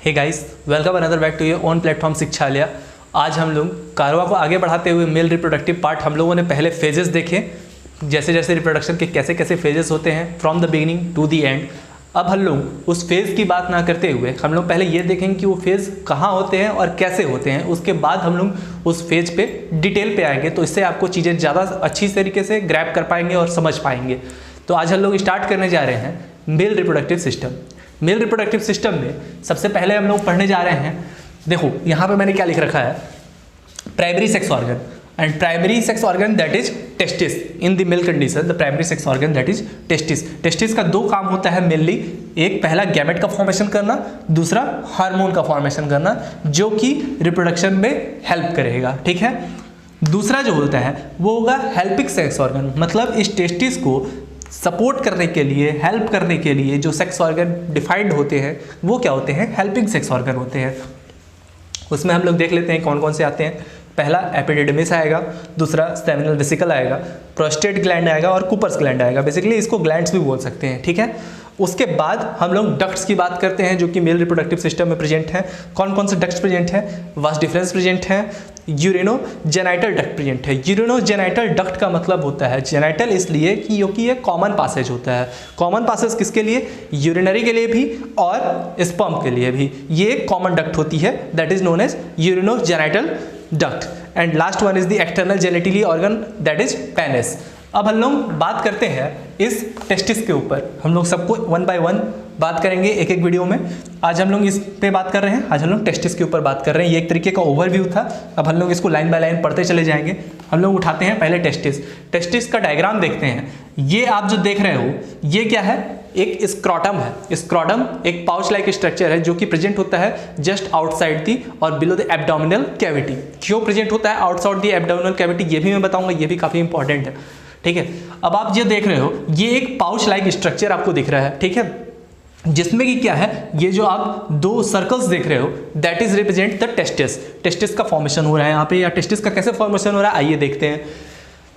Hey guys, welcome another back to your own platform Shikshalaya. आज हम लोग कारवा को आगे बढ़ाते हुए मेल रिप्रोडक्टिव पार्ट हम लोगों ने पहले फेजेस देखे, जैसे जैसे रिप्रोडक्शन के कैसे कैसे फेजेस होते हैं from the beginning to the end. अब हम लोग उस फेज़ की बात ना करते हुए हम लोग पहले ये देखेंगे कि वो फेज़ कहाँ होते हैं और कैसे होते हैं। उसके बाद हम लोग उस फेज़ पे डिटेल पे आएंगे, तो इससे आपको चीज़ें ज़्यादा अच्छी तरीके से ग्रैब कर पाएंगे और समझ पाएंगे। तो आज हम लोग स्टार्ट करने जा रहे हैं male reproductive system. Male reproductive system में सबसे पहले हम लोग पढ़ने जा रहे हैं, देखो यहाँ पे मैंने क्या लिख रखा है, primary sex organ and primary sex organ that is testis in the male condition. The primary sex organ that is testis. Testis का दो काम होता है मेनली, एक पहला गैमेट का फॉर्मेशन करना, दूसरा हार्मोन का फॉर्मेशन करना जो कि रिप्रोडक्शन में हेल्प करेगा। ठीक है, दूसरा जो होता है वो होगा हेल्पिंग सेक्स ऑर्गन, मतलब इस टेस्टिस को सपोर्ट करने के लिए, हेल्प करने के लिए जो सेक्स ऑर्गन डिफाइंड होते हैं वो क्या होते हैं, हेल्पिंग सेक्स ऑर्गन होते हैं। उसमें हम लोग देख लेते हैं कौन कौन से आते हैं। पहला एपिडिडमिस आएगा, दूसरा सेमिनल वेसिकल आएगा, प्रोस्टेट ग्लैंड आएगा और कूपर्स ग्लैंड आएगा। बेसिकली इसको ग्लैंड्स भी बोल सकते हैं। ठीक है, उसके बाद हम लोग डक्ट्स की बात करते हैं जो कि मेल रिप्रोडक्टिव सिस्टम में प्रेजेंट हैं। कौन कौन से डक्ट्स प्रेजेंट हैं, वास डिफरेंस प्रेजेंट है, यूरिनो जेनाइटल डक्ट प्रेजेंट है। यूरिनो जेनाइटल डक्ट का मतलब होता है जेनाइटल इसलिए कि क्योंकि ये कॉमन पासेज होता है। कॉमन पासेज किसके लिए, यूरिनरी के लिए भी और स्पर्म के लिए भी। ये एक कॉमन डक्ट होती है that is known as urinogenital duct. And last one is the external genital organ that is penis. अब हम लोग बात करते हैं इस टेस्टिस के ऊपर, हम लोग सबको वन बाय वन बात करेंगे एक एक वीडियो में। आज हम लोग इस पे बात कर रहे हैं, आज हम लोग टेस्टिस के ऊपर बात कर रहे हैं। ये एक तरीके का ओवरव्यू था, अब हम लोग इसको लाइन बाय लाइन पढ़ते चले जाएंगे। हम लोग उठाते हैं पहले टेस्टिस। टेस्टिस का डायग्राम देखते हैं। ये आप जो देख रहे हो ये क्या है, एक स्क्रॉटम है। स्क्रॉटम एक पाउच लाइक स्ट्रक्चर है जो कि प्रेजेंट होता है जस्ट आउटसाइड दी और बिलो द एब्डोमिनल कैविटी। क्यों प्रेजेंट होता है आउटसाइड दी एब्डोमिनल कैविटी ये भी मैं बताऊंगा, ये भी काफी इंपॉर्टेंट है। ठीक है, अब आप ये देख रहे हो ये एक पाउच लाइक स्ट्रक्चर आपको दिख रहा है। ठीक है, जिसमें कि क्या है, ये जो आप दो सर्कल्स देख रहे हो that is represent the testis. Testis का फॉर्मेशन हो रहा है यहाँ पे, या टेस्टिस का कैसे फॉर्मेशन हो रहा है आइए देखते हैं।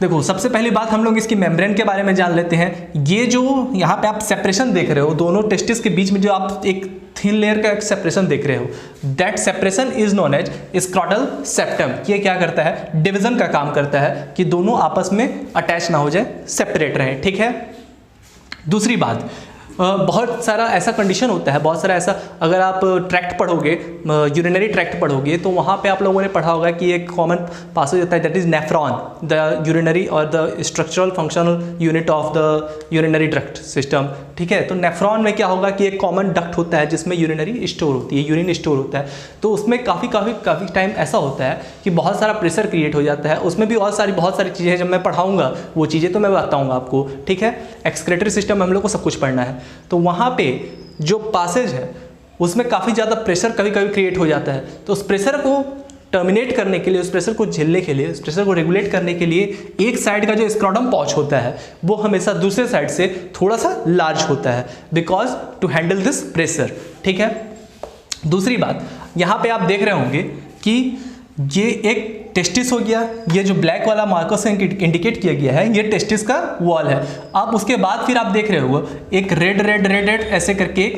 देखो सबसे पहली बात हम लोग इसकी मेम्ब्रेन के बारे में जान लेते हैं। ये जो यहाँ पे आप सेपरेशन देख रहे हो दोनों टेस्टिस के बीच में, जो आप एक थिन लेयर का एक सेपरेशन देख रहे हो, that separation is known as scrotal septum. ये क्या करता है, डिवीजन का काम करता है कि दोनों आपस में अटैच ना हो जाए, सेपरेट रहे। ठीक है, दूसरी बात, बहुत सारा ऐसा कंडीशन होता है, बहुत सारा ऐसा, अगर आप ट्रैक्ट पढ़ोगे, यूरिनरी ट्रैक्ट पढ़ोगे तो वहाँ पे आप लोगों ने पढ़ा होगा कि एक कॉमन पासेज होता है that is nephron, the urinary और the structural functional unit of the urinary duct system. ठीक है, तो नेफ्रॉन में क्या होगा कि एक कॉमन डक्ट होता है जिसमें यूरिनरी स्टोर होती है, यूरिन स्टोर होता है। तो उसमें काफ़ी टाइम ऐसा होता है कि बहुत सारा प्रेशर क्रिएट हो जाता है। उसमें भी बहुत सारी चीज़ें जब मैं पढ़ाऊँगा वो चीज़ें तो मैं बताऊँगा आपको। ठीक है, एक्सक्रेटरी सिस्टम हम लोग को सब कुछ पढ़ना है, तो वहाँ पे जो पासेज है उसमें काफ़ी ज़्यादा प्रेशर कभी कभी क्रिएट हो जाता है। तो उस प्रेशर को टर्मिनेट करने के लिए, उस प्रेशर को झेलने के लिए, उस प्रेशर को रेगुलेट करने के लिए एक साइड का जो स्क्रॉटम पाउच होता है वो हमेशा दूसरे साइड से थोड़ा सा लार्ज होता है because to handle this pressure. ठीक है, दूसरी बात यहाँ पे आप देख रहे होंगे कि ये एक टेस्टिस हो गया, ये जो ब्लैक वाला मार्कर से इंडिकेट किया गया है ये टेस्टिस का वॉल है। अब उसके बाद फिर आप देख रहे हो एक रेड ऐसे करके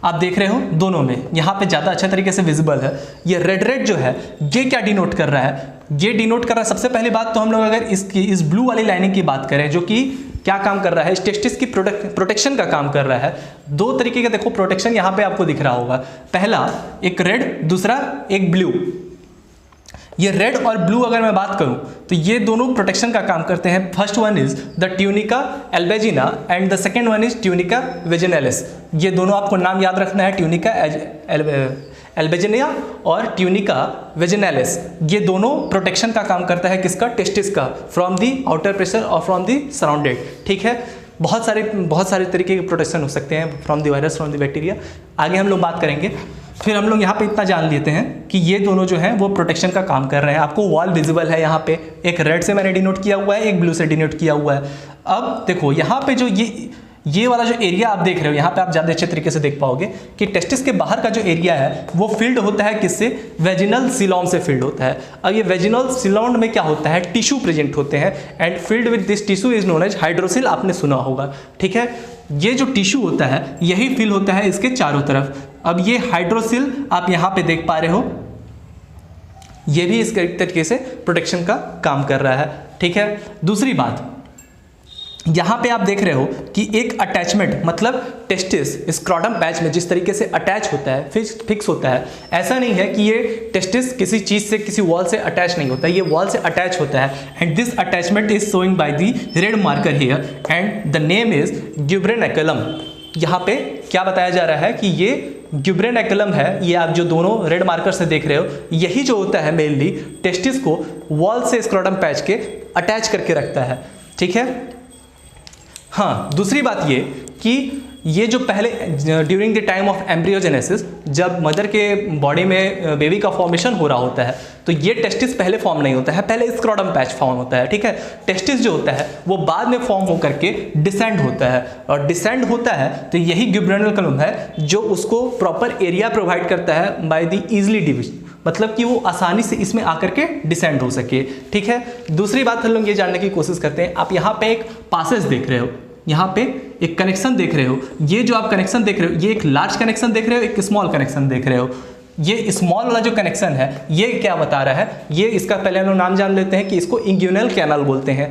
आप देख रहे हो दोनों में, यहाँ पे ज़्यादा अच्छा तरीके से विजिबल है। ये रेड जो है ये क्या डिनोट कर रहा है, ये डिनोट कर रहा है सबसे पहली बात तो हम लोग अगर इस ब्लू वाली लाइनिंग की बात करें जो कि क्या काम कर रहा है, टेस्टिस की प्रोटेक्शन का काम कर रहा है। दो तरीके का देखो प्रोटेक्शन यहाँ पे आपको दिख रहा होगा, पहला एक रेड, दूसरा एक ब्लू। ये रेड और ब्लू अगर मैं बात करूं तो ये दोनों प्रोटेक्शन का काम करते हैं। First one is the tunica albuginea and the second one is tunica vaginalis. ये दोनों आपको नाम याद रखना है, ट्यूनिका एल्बेजिनिया और ट्यूनिका वेजिनालिस। ये दोनों प्रोटेक्शन का काम करता है किसका, टेस्टिस का, फ्रॉम दी आउटर प्रेशर और फ्रॉम दी सराउंडेड। ठीक है, बहुत सारे तरीके के प्रोटेक्शन हो सकते हैं, from the virus, from the bacteria. आगे हम लोग बात करेंगे। फिर हम लोग यहाँ पे इतना जान लेते हैं कि ये दोनों जो हैं वो प्रोटेक्शन का काम कर रहे हैं। आपको वॉल विजिबल है यहाँ पे, एक रेड से मैंने डिनोट किया हुआ है, एक ब्लू से डिनोट किया हुआ है। अब देखो यहाँ पे जो ये वाला जो एरिया आप देख रहे हो यहाँ पे आप ज़्यादा अच्छे तरीके से देख पाओगे कि टेस्टिस के बाहर का जो एरिया है वो फिल्ड होता है किससे, वेजिनल सिलोम से फिल्ड होता है। अब ये वेजिनल सिलोम में क्या होता है, टिश्यू प्रेजेंट होते हैं and filled with this tissue is known as hydrocele, आपने सुना होगा। ठीक है, ये जो टिश्यू होता है यही फिल होता है इसके चारों तरफ। अब ये हाइड्रोसिल आप यहाँ पे देख पा रहे हो, ये भी इस तरीके से प्रोटेक्शन का काम कर रहा है, ठीक है। दूसरी बात, यहाँ पे आप देख रहे हो कि एक अटैचमेंट, मतलब टेस्टिस स्क्रोटम पैच में जिस तरीके से अटैच होता है, फिक्स होता है, ऐसा नहीं है कि ये टेस्टिस किसी चीज़ से, किसी वॉल से अटैच नहीं होता है, ये वॉल से अटैच होता है। And this attachment is showing by the red marker here and the name is gubernaculum. यहाँ पे क्या बताया जा रहा है कि ये ग्यूब्रेनेकुलम है, ये आप जो दोनों रेड मार्कर से देख रहे हो, यही जो होता है मेनली टेस्टिस को वॉल से स्क्रोटम पैच के अटैच करके रखता है, ठीक है। हाँ, दूसरी बात ये कि ये जो पहले during the time of embryogenesis, जब मदर के बॉडी में बेबी का फॉर्मेशन हो रहा होता है, तो ये टेस्टिस पहले फॉर्म नहीं होता है, पहले स्क्रोटम पैच फॉर्म होता है, ठीक है। टेस्टिस जो होता है वो बाद में फॉर्म होकर के डिसेंड होता है, और डिसेंड होता है तो यही ग्यूब्रेनेकुलम है जो उसको प्रॉपर एरिया प्रोवाइड करता है बाय द इजली डिवीजन, मतलब कि वो आसानी से इसमें आकर के डिसेंड हो सके, ठीक है। दूसरी बात हम लोग ये जानने की कोशिश करते हैं, आप यहाँ पे एक पासेज देख रहे हो, यहाँ पे एक कनेक्शन देख रहे हो, ये जो आप कनेक्शन देख रहे हो, ये एक लार्ज कनेक्शन देख रहे हो, एक स्मॉल कनेक्शन देख रहे हो। ये स्मॉल वाला जो कनेक्शन है ये क्या बता रहा है, ये इसका पहले हम लोग नाम जान लेते हैं कि इसको इंग्यूनल कैनाल बोलते हैं।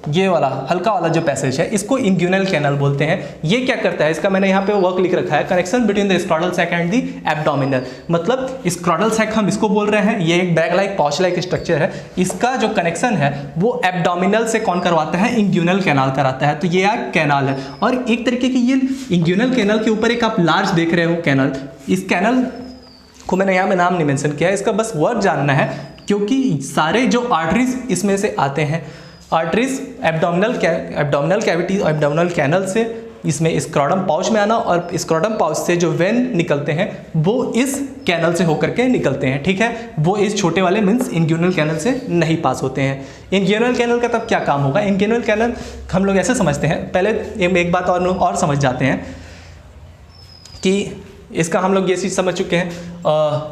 ये वाला हल्का वाला जो पैसेज है इसको इंग्यूनल कैनाल बोलते हैं। ये क्या करता है, इसका मैंने यहाँ पे वर्क लिख रखा है, connection between the scrotal sac and the abdominal, मतलब स्क्रॉटल सैक हम इसको बोल रहे हैं, ये एक bag like pouch like structure है, इसका जो कनेक्शन है वो एब्डोमिनल से कौन करवाता है, इंग्यूनल कैनाल कराता है। तो ये एक कैनाल है, और एक तरीके की ये इंग्यूनल कैनाल के ऊपर एक आप लार्ज देख रहे हो कैनाल, इस कैनाल को मैंने यहाँ में नाम नहीं मेंशन किया है, इसका बस वर्क जानना है, क्योंकि सारे जो आर्टरीज इसमें से आते हैं, arteries abdominal cavity, abdominal canal से इसमें स्क्रोटम पाउच में आना, और स्क्रोटम पाउच से जो वेन निकलते हैं वो इस कैनल से होकर के निकलते हैं, ठीक है। वो इस छोटे वाले मीन्स इंग्यूनल कैनल से नहीं पास होते हैं। इंग्यूनल कैनल का तब क्या काम होगा, इंग्यूनल कैनल हम लोग ऐसे समझते हैं, पहले एक बात और समझ जाते हैं कि इसका हम लोग ये चीज़ समझ चुके हैं,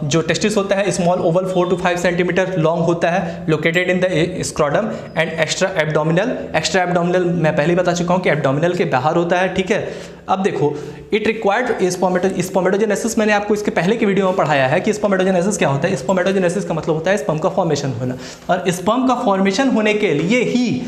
जो टेस्टिस होता है small Oval 4 to 5 centimetre long होता है, located in the scrotum and extra abdominal मैं पहले ही बता चुका हूँ कि एब्डोमिनल के बाहर होता है, ठीक है। अब देखो, इट रिक्वायर्ड स्पर्मेटोजेनेसिस, मैंने आपको इसके पहले की वीडियो में पढ़ाया है कि स्पर्मेटोजेनेसिस क्या होता है। स्पर्मेटोजेनेसिस का मतलब होता है स्पर्म का फॉर्मेशन होना, और स्पर्म का फॉर्मेशन होने के लिए ही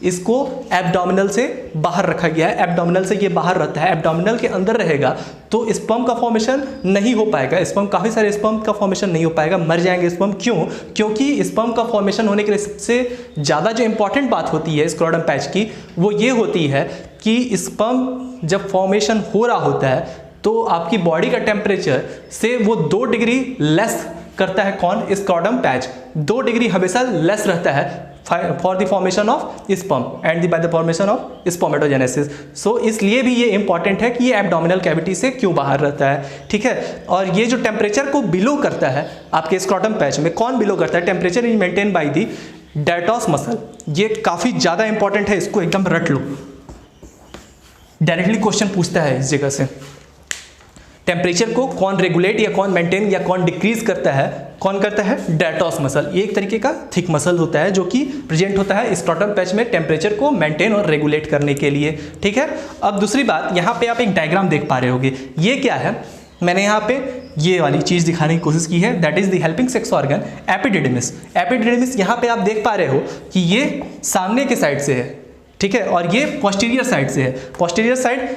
इसको एब्डोमिनल से बाहर रखा गया है, एब्डोमिनल से ये बाहर रहता है, एब्डोमिनल के अंदर रहेगा तो स्पर्म का फॉर्मेशन नहीं हो पाएगा, काफ़ी सारे स्पर्म का फॉर्मेशन नहीं हो पाएगा, मर जाएंगे स्पर्म। क्यों? क्योंकि स्पर्म का फॉर्मेशन होने के लिए सबसे ज़्यादा जो इंपॉर्टेंट बात होती है स्क्रोटम पैच की, वो ये होती है कि स्पर्म जब फॉर्मेशन हो रहा होता है तो आपकी बॉडी का टेम्परेचर से वो 2 डिग्री लेस करता है, कौन? स्क्रोटम पैच 2 डिग्री हमेशा लेस रहता है for the formation of sperm and by the formation of spermatogenesis. So इसलिए भी ये इंपॉर्टेंट है कि ये एब्डोमिनल कैविटी से क्यों बाहर रहता है, ठीक है। और ये जो टेम्परेचर को बिलो करता है आपके स्क्रोटम पैच में, कौन बिलो करता है? Temperature is maintain by the dartos muscle. ये काफ़ी ज़्यादा इंपॉर्टेंट है, इसको एकदम रट लो, डायरेक्टली क्वेश्चन पूछता है इस जगह से। टेम्परेचर को कौन रेगुलेट या कौन मेंटेन या कौन डिक्रीज करता है? कौन करता है? डायटॉस मसल। ये एक तरीके का थिक मसल होता है जो कि प्रेजेंट होता है स्क्रोटम पैच में टेम्परेचर को मेंटेन और रेगुलेट करने के लिए, ठीक है। अब दूसरी बात, यहाँ पे आप एक डायग्राम देख पा रहे होगे, ये क्या है? मैंने यहाँ पे ये वाली चीज़ दिखाने की कोशिश की है, that is the helping sex organ epididymis. Epididymis यहाँ पे आप देख पा रहे हो कि ये सामने के साइड से है, ठीक है, और ये पोस्टीरियर साइड से है। पोस्टीरियर साइड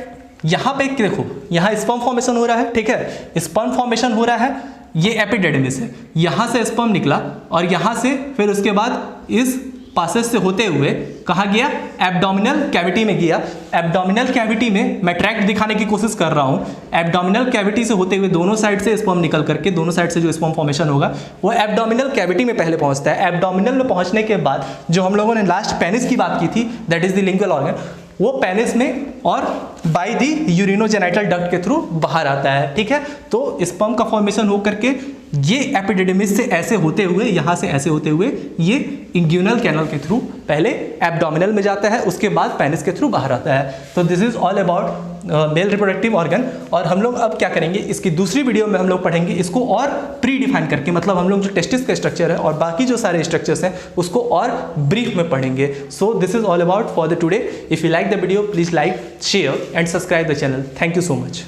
यहाँ पे देखो, यहाँ स्पर्म फॉर्मेशन हो रहा है, ठीक है, स्पर्म फॉर्मेशन हो रहा है, ये एपिडिडिमिस है, यहाँ से स्पर्म निकला और यहाँ से फिर उसके बाद इस पासेज से होते हुए कहाँ गया? एब्डोमिनल कैविटी में गया। एब्डोमिनल कैविटी में मैं ट्रैक्ट दिखाने की कोशिश कर रहा हूँ, एब्डोमिनल कैविटी से होते हुए दोनों साइड से स्पर्म निकल करके, दोनों साइड से जो स्पर्म फॉर्मेशन होगा वो एब्डोमिनल कैविटी में पहले पहुँचता है। एब्डोमिनल में पहुँचने के बाद जो हम लोगों ने लास्ट पेनिस की बात की थी, that is the lingual organ, वो पेनिस में और बाय द यूरिनोजेनाइटल डक्ट के थ्रू बाहर आता है, ठीक है। तो स्पर्म का फॉर्मेशन हो करके ये एपिडिडिमिस से ऐसे होते हुए, यहाँ से ऐसे होते हुए ये इंग्यूनल कैनल के थ्रू पहले एब्डोमिनल में जाता है, उसके बाद पेनिस के थ्रू बाहर आता है। तो this is all about male reproductive organ. और हम लोग अब क्या करेंगे, इसकी दूसरी वीडियो में हम लोग पढ़ेंगे इसको और प्री डिफाइन करके, मतलब हम लोग जो टेस्टिस का स्ट्रक्चर है और बाकी जो सारे स्ट्रक्चर्स हैं उसको और ब्रीफ में पढ़ेंगे। So this is all about for the today. If you like the video please like, share and subscribe the channel. Thank you so much.